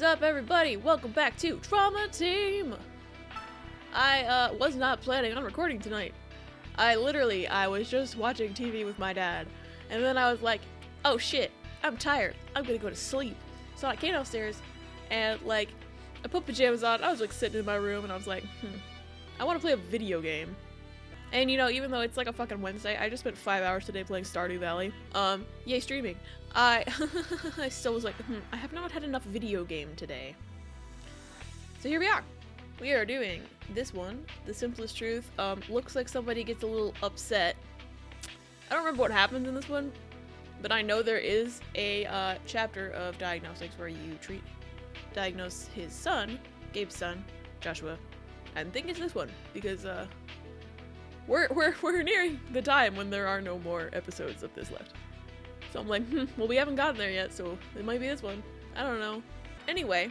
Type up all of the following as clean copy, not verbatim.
up, everybody? Welcome back to Trauma Team! I was not planning on recording tonight. I was just watching TV with my dad, and then I was like, oh shit, I'm tired. I'm gonna go to sleep. So I came downstairs, and I put pajamas on. I was sitting in my room, and I was like, I want to play a video game. And even though it's a fucking Wednesday, I just spent 5 hours today playing Stardew Valley. Yay streaming. I still was like, I have not had enough video game today. So here we are. We are doing this one, The Simplest Truth. Looks like somebody gets a little upset. I don't remember what happens in this one, but I know there is a chapter of diagnostics where you diagnose his son, Gabe's son, Joshua. I think it's this one, because we're nearing the time when there are no more episodes of this left. So I'm like, well, we haven't gotten there yet, so it might be this one. I don't know. Anyway,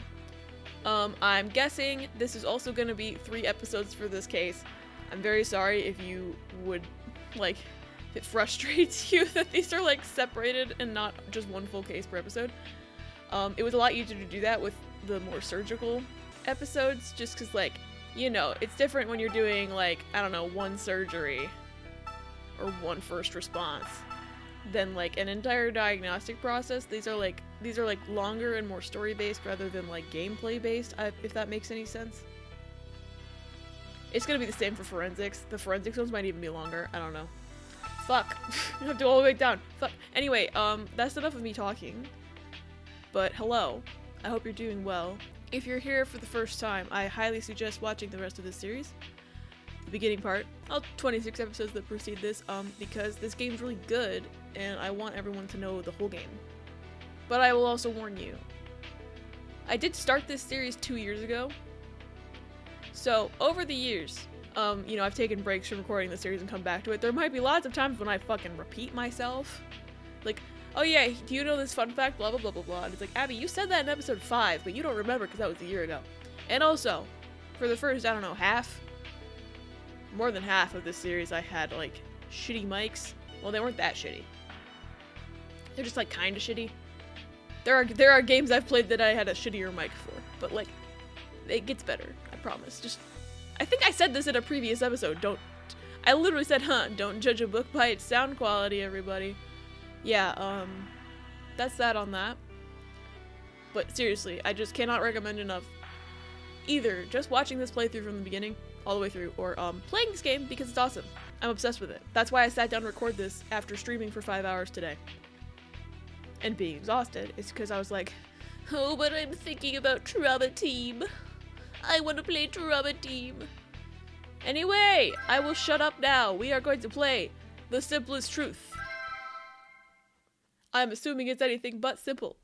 I'm guessing this is also gonna be 3 episodes for this case. I'm very sorry if you would, if it frustrates you that these are, separated and not just one full case per episode. It was a lot easier to do that with the more surgical episodes, just because, it's different when you're doing, I don't know, 1 surgery or 1 first response than, an entire diagnostic process. These are, longer and more story-based rather than, gameplay-based, if that makes any sense. It's gonna be the same for forensics. The forensics ones might even be longer. I don't know. Fuck. I have to go all the way down. Fuck. Anyway, that's enough of me talking. But hello. I hope you're doing well. If you're here for the first time, I highly suggest watching the rest of this series. The beginning part, all 26 episodes that precede this, because this game's really good, and I want everyone to know the whole game. But I will also warn you. I did start this series 2 years ago. So, over the years, I've taken breaks from recording the series and come back to it. There might be lots of times when I fucking repeat myself. Oh yeah, do you know this fun fact? Blah, blah, blah, blah, blah. And it's like, Abby, you said that in episode 5, but you don't remember because that was a year ago. And also, for the first, I don't know, more than half of this series, I had, shitty mics. Well, they weren't that shitty. They're just, kinda shitty. There are games I've played that I had a shittier mic for, but, it gets better, I promise. I think I said this in a previous episode, I literally said, don't judge a book by its sound quality, everybody. Yeah, that's that on that. But seriously, I just cannot recommend enough either just watching this playthrough from the beginning all the way through, or playing this game because it's awesome. I'm obsessed with it. That's why I sat down to record this after streaming for 5 hours today. And being exhausted is because I was like, oh, but I'm thinking about Trauma Team. I want to play Trauma Team. Anyway, I will shut up now. We are going to play The Simplest Truth. I'm assuming it's anything but simple.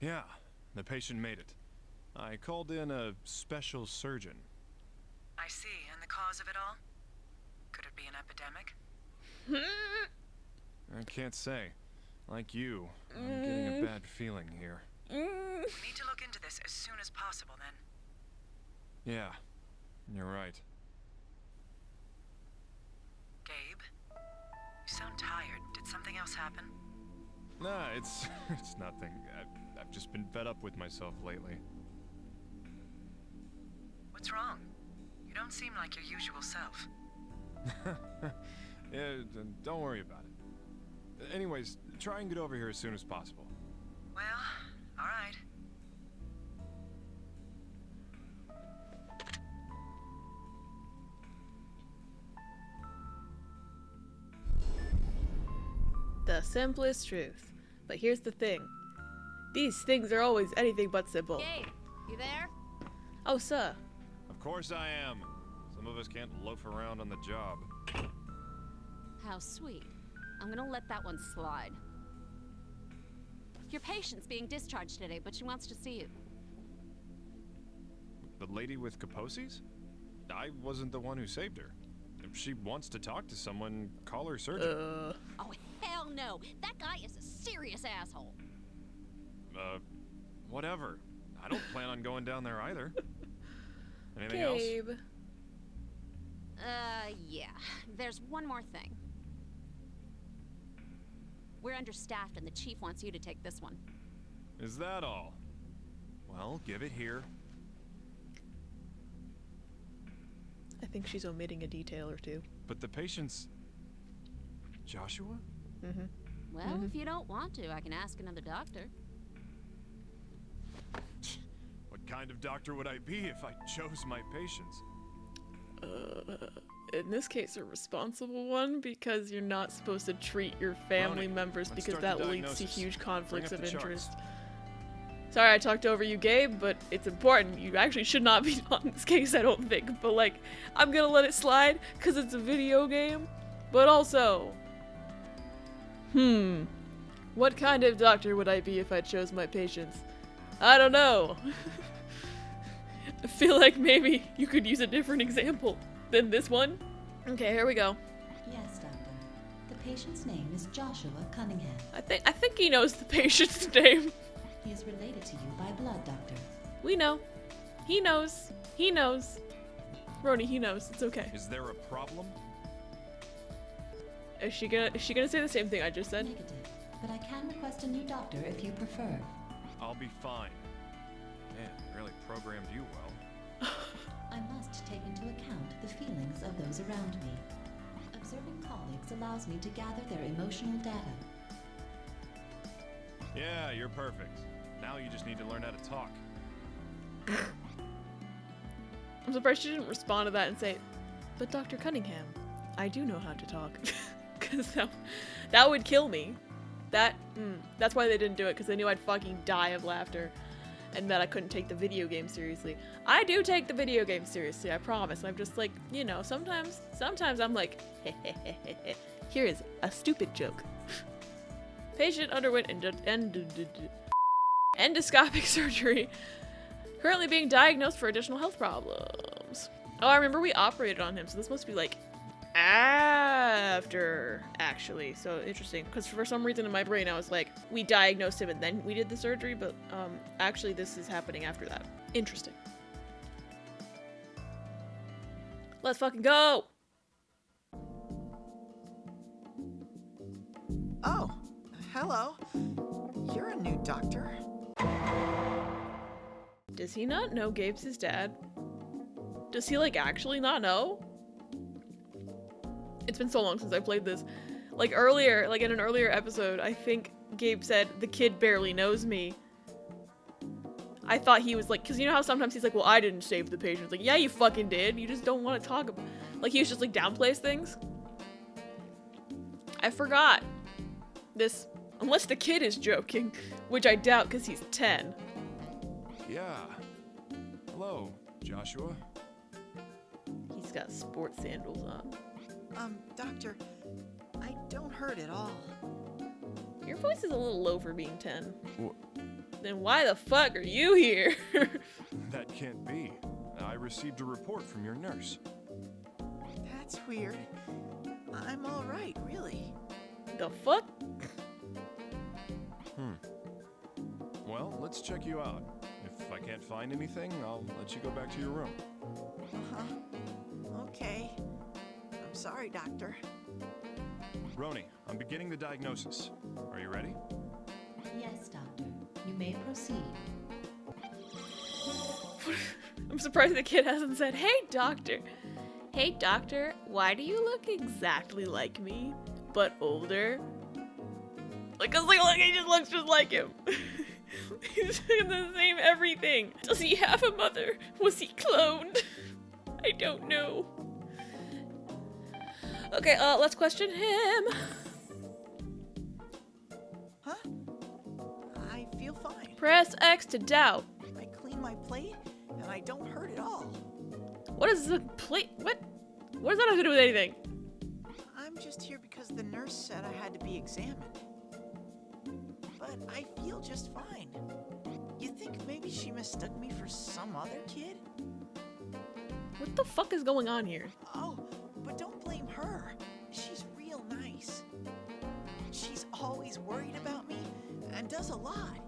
Yeah, the patient made it. I called in a special surgeon. I see. And the cause of it all? Could it be an epidemic? I can't say. Like you, I'm getting a bad feeling here. We need to look into this as soon as possible, then. Yeah, you're right. Gabe? You sound tired. Did something else happen? Nah, it's nothing. I've just been fed up with myself lately. What's wrong? You don't seem like your usual self. Yeah, don't worry about it. Anyways, try and get over here as soon as possible. Well, alright. The simplest truth. But here's the thing. These things are always anything but simple. Gabe, you there? Oh, sir. Of course I am. Some of us can't loaf around on the job. How sweet. I'm gonna let that one slide. Your patient's being discharged today, but she wants to see you. The lady with Kaposi's? I wasn't the one who saved her. If she wants to talk to someone, call her surgeon. Oh, hell no! That guy is a serious asshole. Whatever. I don't plan on going down there either. Anything Gabe. else? Yeah. There's one more thing. We're understaffed and the chief wants you to take this one. Is that all? Well, give it here. I think she's omitting a detail or two. But the patient's... Joshua? Mm-hmm. Well, if you don't want to, I can ask another doctor. What kind of doctor would I be if I chose my patients? In this case, a responsible one, because you're not supposed to treat your family Brony, members let's because start the that leads to diagnosis. huge conflicts Bring of up the interest. charts. Sorry I talked over you, Gabe, but it's important. You actually should not be on this case, I don't think. But, like, I'm gonna let it slide because it's a video game. But also... what kind of doctor would I be if I chose my patients? I don't know. I feel like maybe you could use a different example than this one. Okay, here we go. Yes, Doctor. The patient's name is Joshua Cunningham. I think he knows the patient's name. He is related to you by blood, Doctor. We know. He knows. He knows. Roni, he knows. It's okay. Is there a problem? Is she gonna say the same thing I just said? Negative. But I can request a new doctor if you prefer. I'll be fine. Man, really programmed you well. I must take into account the feelings of those around me. Observing colleagues allows me to gather their emotional data. Yeah, you're perfect. Now you just need to learn how to talk. I'm surprised she didn't respond to that and say, but Dr. Cunningham, I do know how to talk. Because that would kill me. That's why they didn't do it, because they knew I'd fucking die of laughter. And that I couldn't take the video game seriously. I do take the video game seriously, I promise. I'm just like, you know, sometimes I'm like, here is a stupid joke. Patient underwent endoscopic surgery. Currently being diagnosed for additional health problems. Oh, I remember we operated on him, so this must be like after, actually. So interesting, because for some reason in my brain I was like, we diagnosed him and then we did the surgery, but actually this is happening after that. Interesting. Let's fucking go! Oh, hello. You're a new doctor. Does he not know Gabe's his dad? Does he, like, actually not know? It's been so long since I played this. Like, earlier, like in an earlier episode, I think Gabe said, the kid barely knows me. I thought he was like, because you know how sometimes he's like, well, I didn't save the patient. It's like, yeah, you fucking did. You just don't want to talk about. Like, he was just like, downplays things. I forgot this, unless the kid is joking, which I doubt because he's 10. Yeah. Hello, Joshua. He's got sports sandals on. Doctor, I don't hurt at all. Your voice is a little low for being 10. Wh- Then why the fuck are you here? That can't be. I received a report from your nurse. That's weird. I'm all right, really. The fuck? Well, let's check you out. If I can't find anything, I'll let you go back to your room. Uh-huh. Okay. I'm sorry, Doctor. Roni, I'm beginning the diagnosis. Are you ready? Yes, Doctor. You may proceed. I'm surprised the kid hasn't said, hey, doctor. Hey, doctor, why do you look exactly like me, but older? Like, cause like he just looks just like him. He's the same everything. Does he have a mother? Was he cloned? I don't know. Okay, let's question him. Huh? I feel fine. Press X to doubt. I clean my plate, and I don't hurt at all. What is the plate? What? What does that have to do with anything? I'm just here because the nurse said I had to be examined. But I feel just fine. You think maybe she mistook me for some other kid? What the fuck is going on here? Oh, but don't blame her. She's real nice. She's always worried about me and does a lot.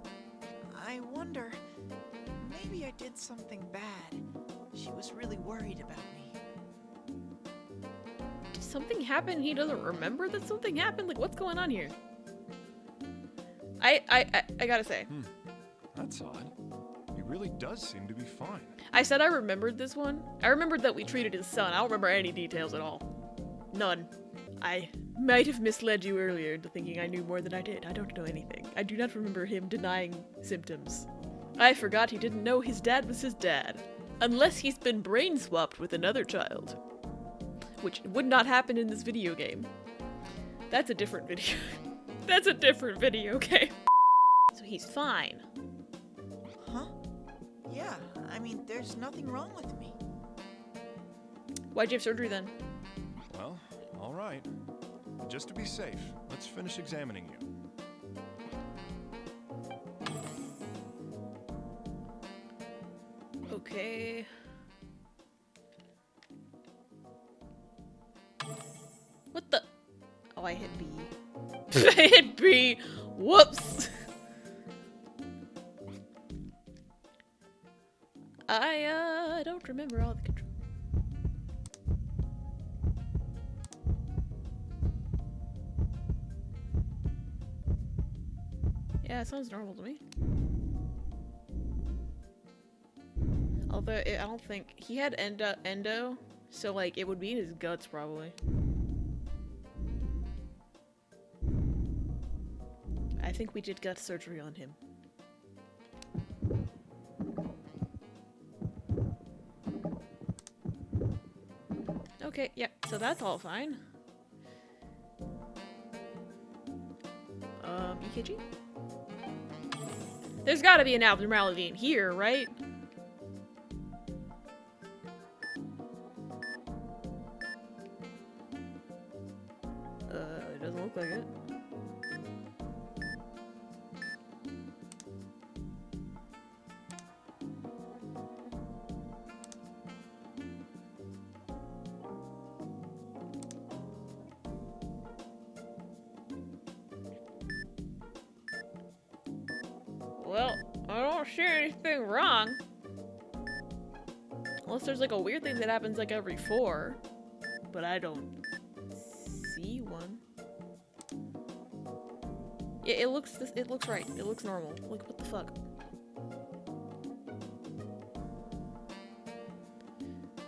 I wonder, maybe I did something bad. She was really worried about me. Did something happen? He doesn't remember that something happened? Like, what's going on here? I gotta say. That's odd. You really does seem to be fine. I said I remembered this one. I remembered that we treated his son. I don't remember any details at all. None. I might have misled you earlier into thinking I knew more than I did. I don't know anything. I do not remember him denying symptoms. I forgot he didn't know his dad was his dad. Unless he's been brain swapped with another child. Which would not happen in this video game. That's a different video. That's a different video game. So he's fine. Huh? Yeah, I mean, there's nothing wrong with me. Why'd you have surgery then? Well, all right. Just to be safe, let's finish examining you. Okay. What the? Oh, I hit B. I hit B. Whoops. I don't remember all the controls. Yeah, it sounds normal to me. Although I don't think he had endo, so like it would be in his guts probably. I think we did gut surgery on him. Okay, yeah, so that's all fine. EKG? There's gotta be an abnormality in here, right? It doesn't look like it. Well, I don't see anything wrong. Unless there's like a weird thing that happens like every 4. But I don't see one. Yeah, it looks right. It looks normal. Like, what the fuck?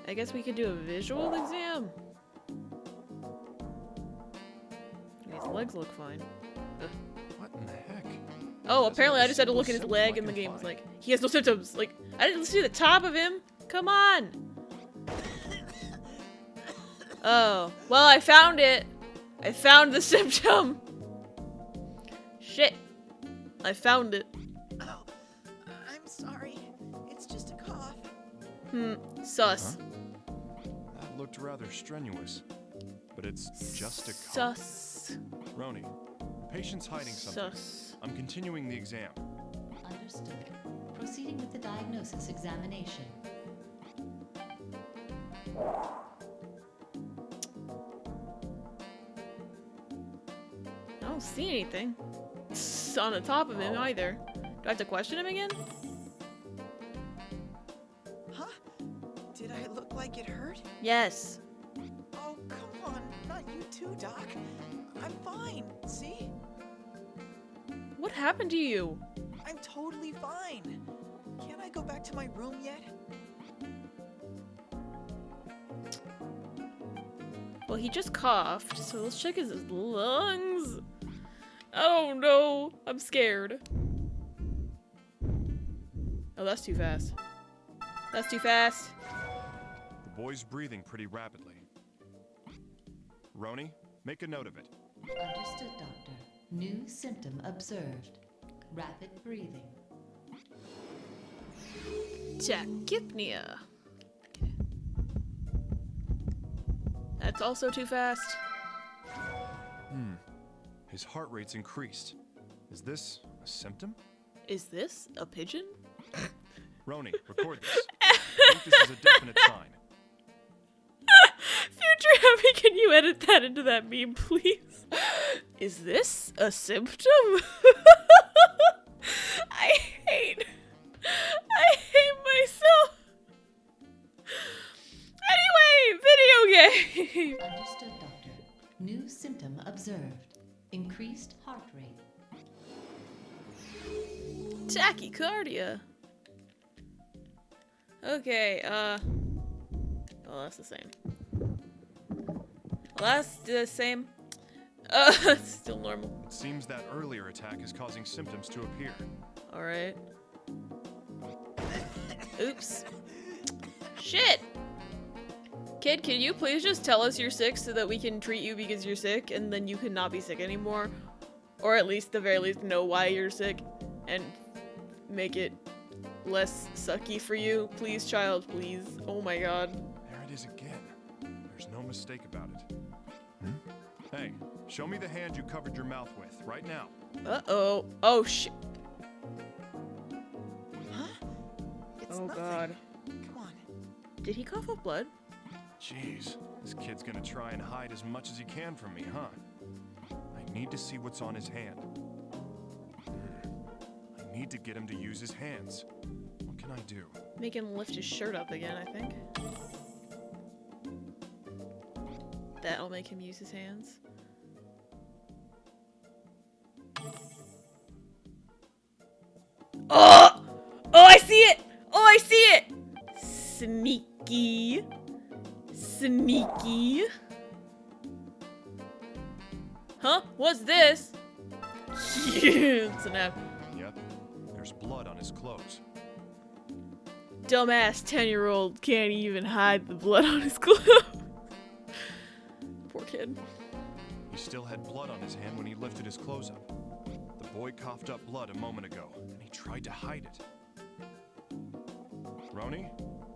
I guess we could do a visual exam. His legs look fine. Ugh. What in the heck? Oh, apparently I just had to look at his Symptoms leg I and the can game was find. like, he has no symptoms. Like, I didn't see the top of him. Come on. Oh, well, I found it. I found the symptom. Shit. I found it. Oh, I'm sorry. It's just a cough. Sus. Huh? That looked rather strenuous. But it's just a cough. Sus. Roni, the patient's hiding something. Sus. I'm continuing the exam. Understood. Proceeding with the diagnosis examination. I don't see anything. It's on the top of him either. Do I have to question him again? Huh? Did I look like it hurt? Yes. Oh, come on. Not you too, Doc. I'm fine. See? What happened to you? I'm totally fine. Can't I go back to my room yet? Well, he just coughed, so let's check his lungs. Oh no, I'm scared. Oh, that's too fast. That's too fast. The boy's breathing pretty rapidly. Roni, make a note of it. Understood, Doctor. New symptom observed. Rapid breathing. Tachypnea. Okay. That's also too fast. His heart rate's increased. Is this a symptom? Is this a pigeon? Roni, record this. I think this is a definite sign. Future Abby, can you edit that into that meme, please? Is this a symptom? I hate myself. Anyway, video game. Understood, Doctor. New symptom observed. Increased heart rate. Tachycardia. Okay, well, that's the same. Well, that's the same. It's still normal. It seems that earlier attack is causing symptoms to appear. Alright. Oops. Shit! Kid, can you please just tell us you're sick so that we can treat you because you're sick and then you cannot be sick anymore? Or at least, the very least, know why you're sick and make it less sucky for you. Please, child, please. Oh my god. There it is again. There's no mistake about it. Hey, show me the hand you covered your mouth with, right now. Uh-oh. Oh, shit. Huh? It's Oh nothing. god. Come on. Did he cough up blood? Jeez, this kid's gonna try and hide as much as he can from me, huh? I need to see what's on his hand. I need to get him to use his hands. What can I do? Make him lift his shirt up again, I think. That'll make him use his hands. Oh! Oh, I see it! Oh, I see it! Sneaky. Sneaky. Huh? What's this? It's an app. Yep, there's blood on his clothes. Dumbass 10-year-old can't even hide the blood on his clothes. Poor kid. He still had blood on his hand when he lifted his clothes up. The boy coughed up blood a moment ago, and he tried to hide it. Roni,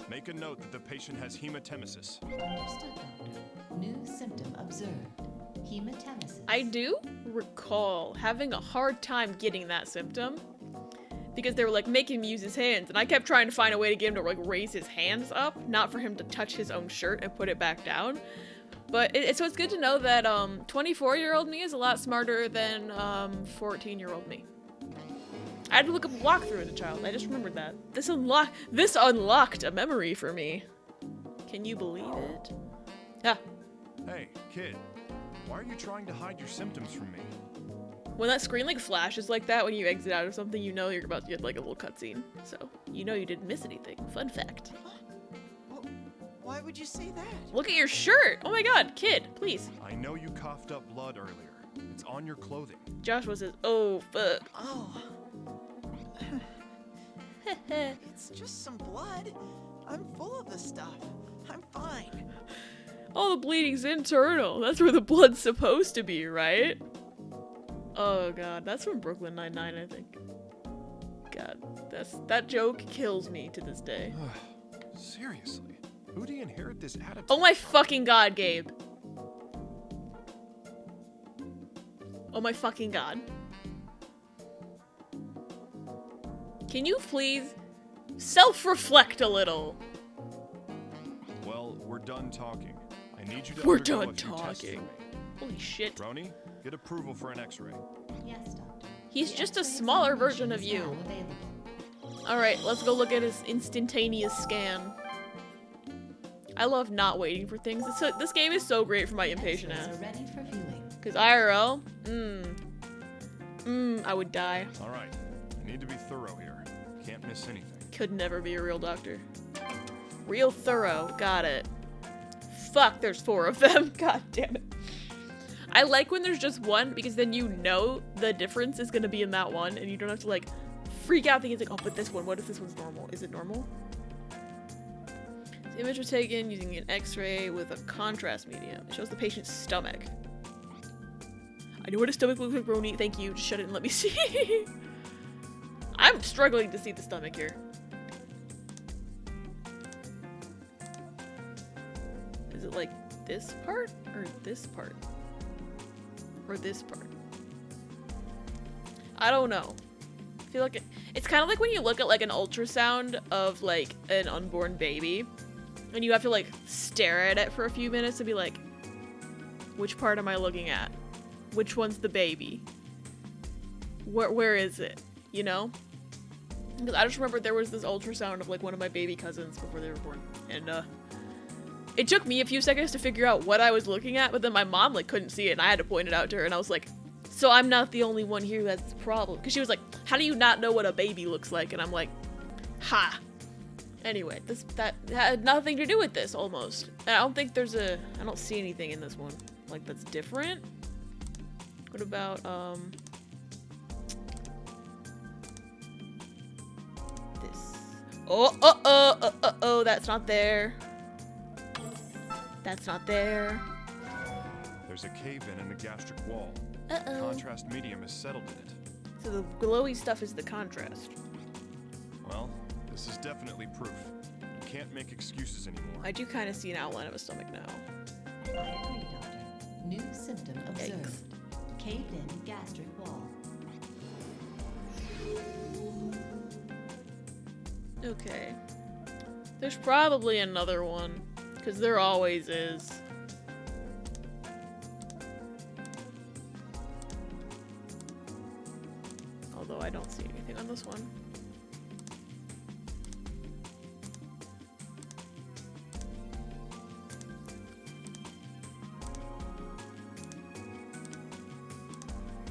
make a note that the patient has hematemesis. Understood, Doctor. New symptom observed. Hematemesis. I do recall having a hard time getting that symptom because they were like making him use his hands, and I kept trying to find a way to get him to like raise his hands up, not for him to touch his own shirt and put it back down. But so it's good to know that 24-year-old me is a lot smarter than 14-year-old me. I had to look up a walkthrough as a child. I just remembered that. This unlocked a memory for me. Can you believe it? Ah. Hey, kid, why are you trying to hide your symptoms from me? When that screen like flashes like that when you exit out of something, you know you're about to get like a little cutscene. So you know you didn't miss anything. Fun fact. Well, why would you say that? Look at your shirt! Oh my god, kid, please. I know you coughed up blood earlier. It's on your clothing. Joshua says, oh fuck. Oh. It's just some blood. I'm full of the stuff. I'm fine. All the bleeding's internal. That's where the blood's supposed to be, right? Oh god, that's from Brooklyn Nine-Nine, I think. God, that joke kills me to this day. Seriously, who do you inherit this attitude? Oh my fucking god, Gabe. Oh my fucking god. Can you please self-reflect a little? Well, we're done talking. I need you to We're undergo done a few tests for talking. me. Holy shit. Roni, get approval for an x-ray. Yes, Doctor. He's The just a X-ray smaller examination version of is you. now available. Alright, let's go look at his instantaneous scan. I love not waiting for things. This game is so great for my impatient X-rays ass. are ready for viewing. Because IRL, I would die. All right, I need to be thorough here. Can't miss anything. Could never be a real doctor. Real thorough, got it. Fuck, there's 4 of them. God damn it. I like when there's just one because then you know the difference is gonna be in that one and you don't have to like freak out thinking like, oh, but this one, what if this one's normal? Is it normal? The image was taken using an x-ray with a contrast medium. It shows the patient's stomach. I know what a stomach looks like, Roni. Thank you. Just shut it and let me see. I'm struggling to see the stomach here. Is it like this part or this part? Or this part? I don't know. I feel like it's kind of like when you look at like an ultrasound of like an unborn baby and you have to like stare at it for a few minutes and be like, which part am I looking at? Which one's the baby? Where is it? You know? Because I just remember there was this ultrasound of like one of my baby cousins before they were born, and it took me a few seconds to figure out what I was looking at, but then my mom like couldn't see it and I had to point it out to her and I was like, so I'm not the only one here who has this problem. Because she was like, how do you not know what a baby looks like? And I'm like, ha. Anyway, that had nothing to do with this, almost. And I don't think there's I don't see anything in this one, like, that's different. What about, this? Oh, that's not there. That's not there. There's a cave-in in the gastric wall. Uh-oh. Contrast medium is settled in it. So the glowy stuff is the contrast. Well, this is definitely proof. You can't make excuses anymore. I do kind of see an outline of a stomach now. I agree, Doctor. New symptom observed. Yikes. Caved-in gastric wall. Okay. There's probably another one, because there always is. Although I don't see anything on this one.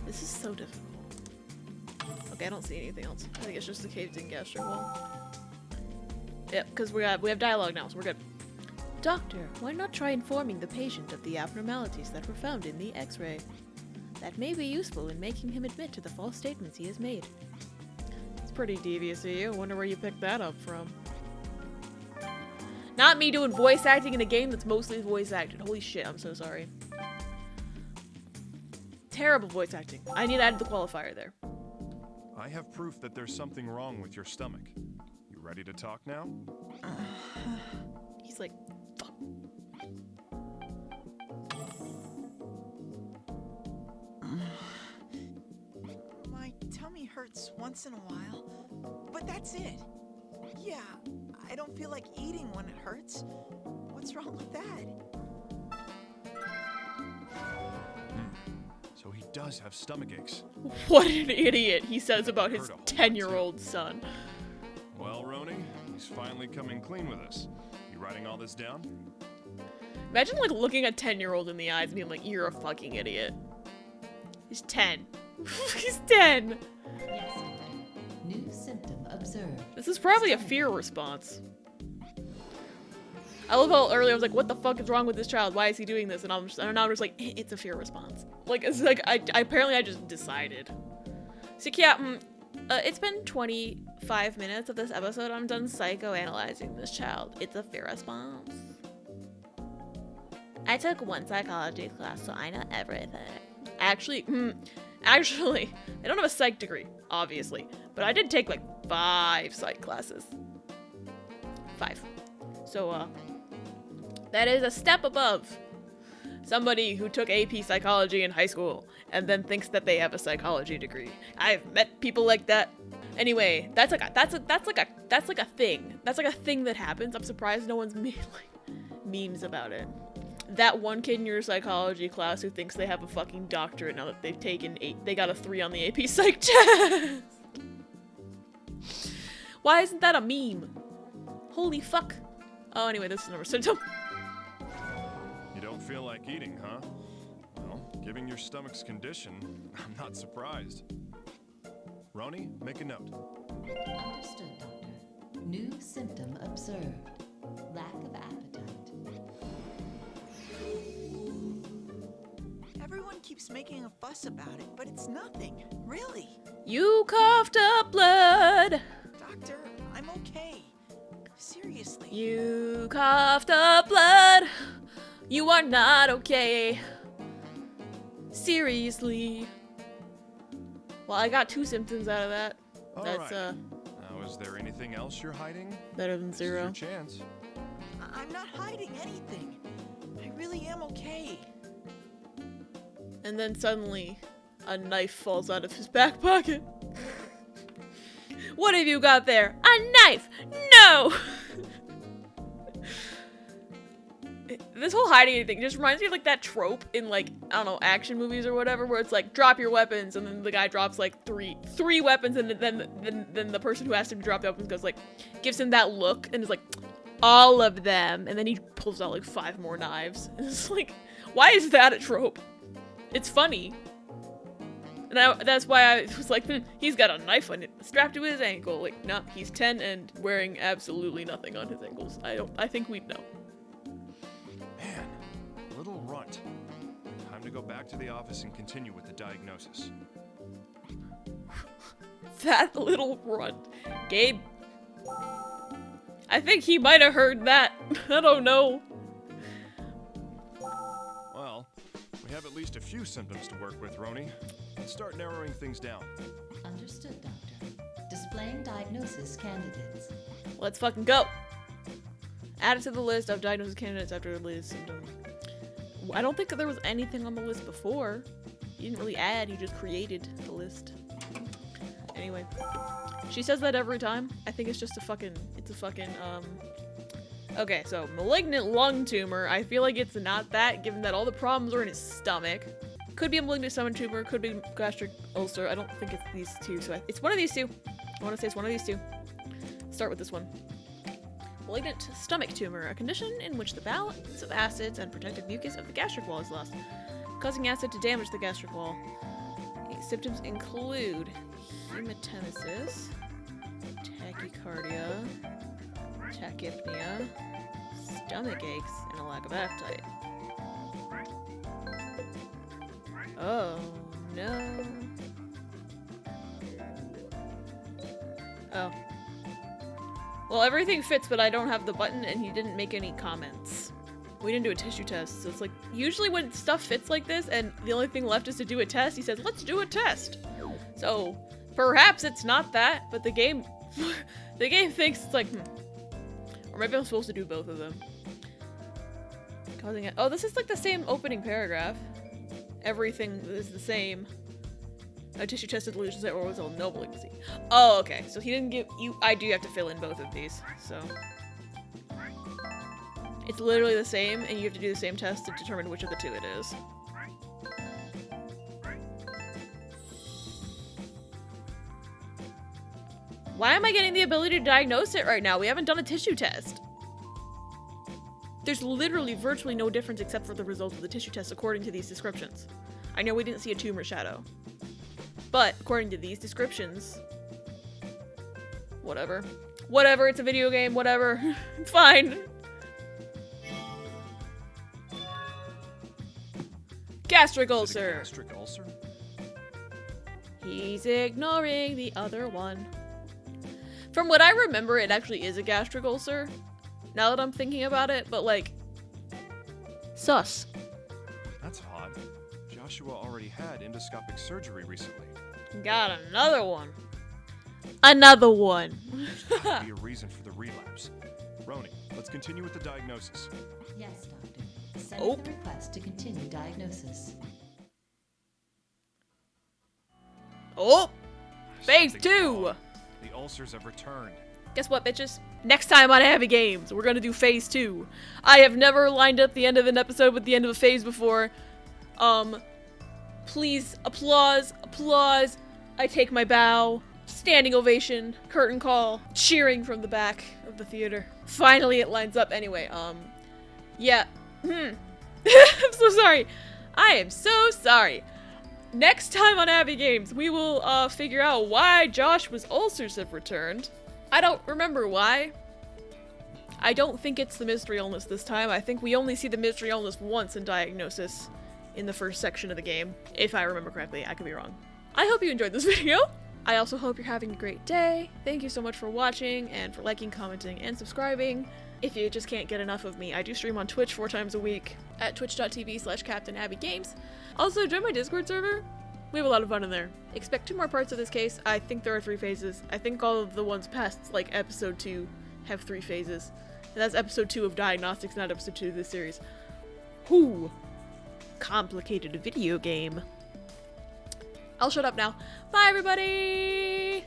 This is so difficult. Okay, I don't see anything else. I think it's just the caved-in gastric wall. Yep, because we have dialogue now, so we're good. Doctor, why not try informing the patient of the abnormalities that were found in the X-ray? That may be useful in making him admit to the false statements he has made. It's pretty devious of you. I wonder where you picked that up from. Not me doing voice acting in a game that's mostly voice acted. Holy shit, I'm so sorry. Terrible voice acting. I need to add the qualifier there. I have proof that there's something wrong with your stomach. You ready to talk now? He's like, fuck. My tummy hurts once in a while, but that's it. Yeah, I don't feel like eating when it hurts. What's wrong with that? So he does have stomach aches. What an idiot, he says about his Heard a whole lot, 10-year-old son. Well, Roni, he's finally coming clean with us. You writing all this down? Imagine, like, looking a 10-year-old in the eyes and being like, you're a fucking idiot. He's 10. He's 10! Yes, Doctor. New symptom observed. This is probably a fear response. I love how earlier I was like, what the fuck is wrong with this child? Why is he doing this? And now I'm just like, it's a fear response. Like, it's like, apparently I just decided. So yeah, it's been 25 minutes of this episode. I'm done psychoanalyzing this child. It's a fear response. I took one psychology class, so I know everything. Actually, I don't have a psych degree, obviously, but I did take like 5 psych classes. 5. So, that is a step above somebody who took AP psychology in high school and then thinks that they have a psychology degree. I've met people like that. Anyway, that's like a thing. That's like a thing that happens. I'm surprised no one's made like memes about it. That one kid in your psychology class who thinks they have a fucking doctorate now that they've taken they got a 3 on the AP psych test. Why isn't that a meme? Holy fuck. Oh, anyway, this is another symptom. You don't feel like eating, huh? Well, given your stomach's condition, I'm not surprised. Roni, make a note. Understood, Doctor. New symptom observed. Lack of appetite. Everyone keeps making a fuss about it, but it's nothing, really. You coughed up blood. Doctor, I'm okay. Seriously. You coughed up blood. You are not okay. Seriously. Well, I got 2 symptoms out of that. That's Now, is there anything else you're hiding? better than This is 0. your chance. I'm not hiding anything. I really am okay. And then suddenly, a knife falls out of his back pocket. What have you got there? A knife! No! This whole hiding anything just reminds me of like that trope in like, I don't know, action movies or whatever, where it's like, drop your weapons, and then the guy drops like three weapons, and then the person who asked him to drop the weapons goes like, gives him that look, and is like, all of them, and then he pulls out like 5 more knives. And it's like, why is that a trope? It's funny. And that's why I was like, he's got a knife on it, strapped to his ankle. Like, no, he's 10 and wearing absolutely nothing on his ankles. I think we'd know. Man, little runt. Time to go back to the office and continue with the diagnosis. That little runt. Gabe. I think he might have heard that. I don't know. Well, we have at least a few symptoms to work with, Roni. Let's start narrowing things down. Understood, Doctor. Displaying diagnosis candidates. Let's fucking go. Add it to the list of diagnosis candidates after the list symptom. I don't think that there was anything on the list before. You didn't really add, you just created the list. Anyway. She says that every time. I think it's just okay, so malignant lung tumor. I feel like it's not that, given that all the problems are in his stomach. Could be a malignant stomach tumor, could be gastric ulcer. I don't think it's these two, so it's one of these two. I want to say it's one of these two. Start with this one. Malignant stomach tumor, a condition in which the balance of acids and protective mucus of the gastric wall is lost, causing acid to damage the gastric wall. Symptoms include hematemesis, tachycardia, tachypnea, stomach aches, and a lack of appetite. Oh, no. Oh. Well, everything fits, but I don't have the button, and he didn't make any comments. We didn't do a tissue test, so it's like, usually when stuff fits like this, and the only thing left is to do a test, he says, let's do a test. So, perhaps it's not that, but the game, the game thinks it's like, Or maybe I'm supposed to do both of them. Causing it. Oh, this is like the same opening paragraph. Everything is the same. A tissue tested delusions that was all no malignancy. Oh, okay. So he didn't give you. I do have to fill in both of these. So it's literally the same, and you have to do the same test to determine which of the two it is. Why am I getting the ability to diagnose it right now? We haven't done a tissue test. There's literally virtually no difference except for the result of the tissue test according to these descriptions. I know we didn't see a tumor shadow. But according to these descriptions, whatever. Whatever, it's a video game, whatever. It's fine. Gastric ulcer. Gastric ulcer? He's ignoring the other one. From what I remember, it actually is a gastric ulcer. Now that I'm thinking about it, but like, sus. That's odd. Joshua already had endoscopic surgery recently. Got another one. Another one. There's gotta be a reason for the relapse. Roni, let's continue with the diagnosis. Yes, Doctor. Send the request to continue diagnosis. Oh! Phase Something's 2! wrong. The ulcers have returned. Guess what, bitches? Next time on AbbyGames, we're gonna do phase 2. I have never lined up the end of an episode with the end of a phase before. Please, applause, applause. I take my bow. Standing ovation, curtain call, cheering from the back of the theater. Finally it lines up. Anyway, yeah. I'm so sorry. I am so sorry. Next time on AbbyGames, we will, figure out why Joshua's ulcers have returned. I don't remember why. I don't think it's the mystery illness this time. I think we only see the mystery illness once in diagnosis in the first section of the game, if I remember correctly. I could be wrong. I hope you enjoyed this video. I also hope you're having a great day. Thank you so much for watching and for liking, commenting, and subscribing. If you just can't get enough of me, I do stream on Twitch 4 times a week at twitch.tv/CaptainAbbyGames. Also, join my Discord server. We have a lot of fun in there. Expect 2 more parts of this case. I think there are 3 phases. I think all of the ones past, like episode 2, have 3 phases. And that's episode 2 of Diagnostics, not episode 2 of this series. Whew. Complicated video game. I'll shut up now. Bye, everybody!